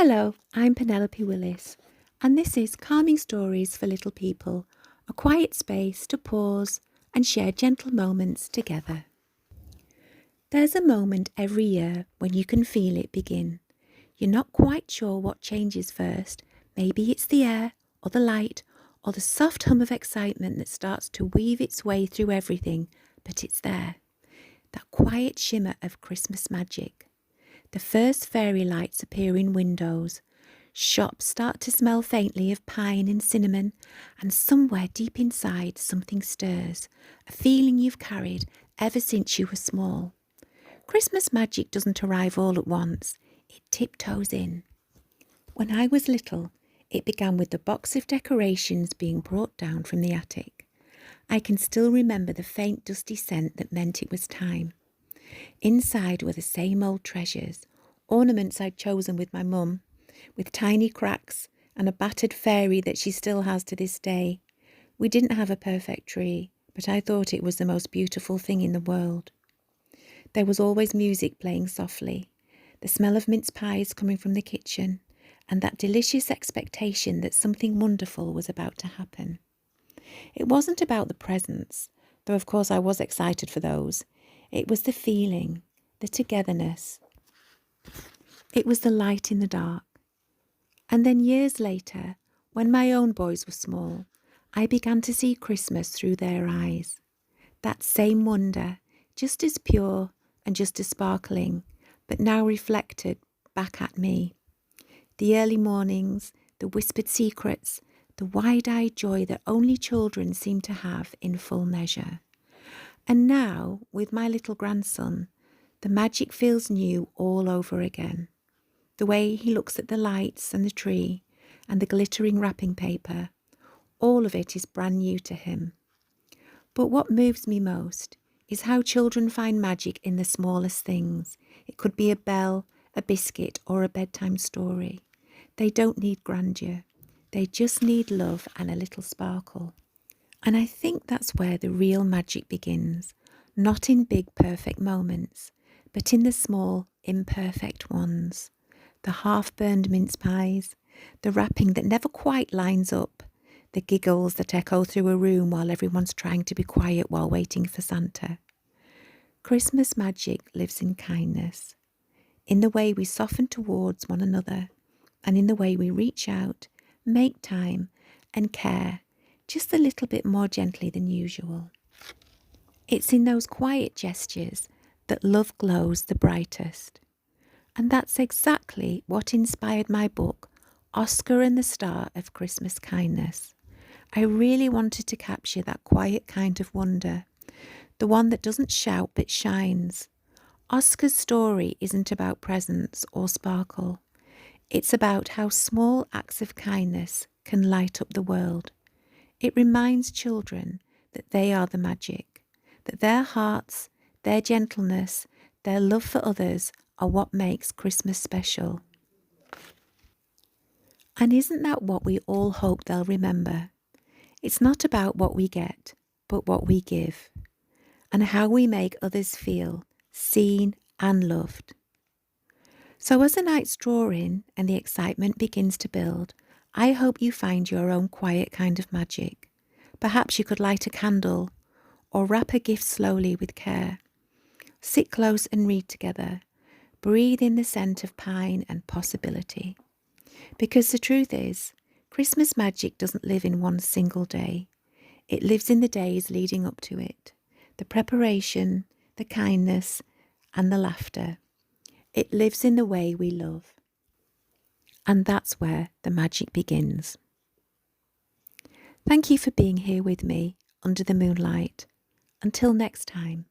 Hello, I'm Penelope Willis, and this is Calming Stories for Little People, a quiet space to pause and share gentle moments together. There's a moment every year when you can feel it begin. You're not quite sure what changes first. Maybe it's the air, or the light, or the soft hum of excitement that starts to weave its way through everything, but it's there. That quiet shimmer of Christmas magic. The first fairy lights appear in windows. Shops start to smell faintly of pine and cinnamon, and somewhere deep inside something stirs, a feeling you've carried ever since you were small. Christmas magic doesn't arrive all at once, it tiptoes in. When I was little, it began with the box of decorations being brought down from the attic. I can still remember the faint dusty scent that meant it was time. Inside were the same old treasures, ornaments I'd chosen with my mum, with tiny cracks and a battered fairy that she still has to this day. We didn't have a perfect tree, but I thought it was the most beautiful thing in the world. There was always music playing softly, the smell of mince pies coming from the kitchen, and that delicious expectation that something wonderful was about to happen. It wasn't about the presents, though of course I was excited for those. It was the feeling, the togetherness. It was the light in the dark. And then years later, when my own boys were small, I began to see Christmas through their eyes. That same wonder, just as pure and just as sparkling, but now reflected back at me. The early mornings, the whispered secrets, the wide-eyed joy that only children seem to have in full measure. And now, with my little grandson, the magic feels new all over again. The way he looks at the lights and the tree and the glittering wrapping paper, all of it is brand new to him. But what moves me most is how children find magic in the smallest things. It could be a bell, a biscuit, or a bedtime story. They don't need grandeur. They just need love and a little sparkle. And I think that's where the real magic begins, not in big perfect moments, but in the small imperfect ones. The half-burned mince pies, the wrapping that never quite lines up, the giggles that echo through a room while everyone's trying to be quiet while waiting for Santa. Christmas magic lives in kindness, in the way we soften towards one another, and in the way we reach out, make time, and care just a little bit more gently than usual. It's in those quiet gestures that love glows the brightest. And that's exactly what inspired my book, Oscar and the Star of Christmas Kindness. I really wanted to capture that quiet kind of wonder, the one that doesn't shout but shines. Oscar's story isn't about presents or sparkle. It's about how small acts of kindness can light up the world. It reminds children that they are the magic, that their hearts, their gentleness, their love for others are what makes Christmas special. And isn't that what we all hope they'll remember? It's not about what we get, but what we give, and how we make others feel seen and loved. So as the nights draw in and the excitement begins to build, I hope you find your own quiet kind of magic. Perhaps you could light a candle or wrap a gift slowly with care. Sit close and read together. Breathe in the scent of pine and possibility. Because the truth is, Christmas magic doesn't live in one single day. It lives in the days leading up to it. The preparation, the kindness, and the laughter. It lives in the way we love. And that's where the magic begins. Thank you for being here with me under the moonlight. Until next time.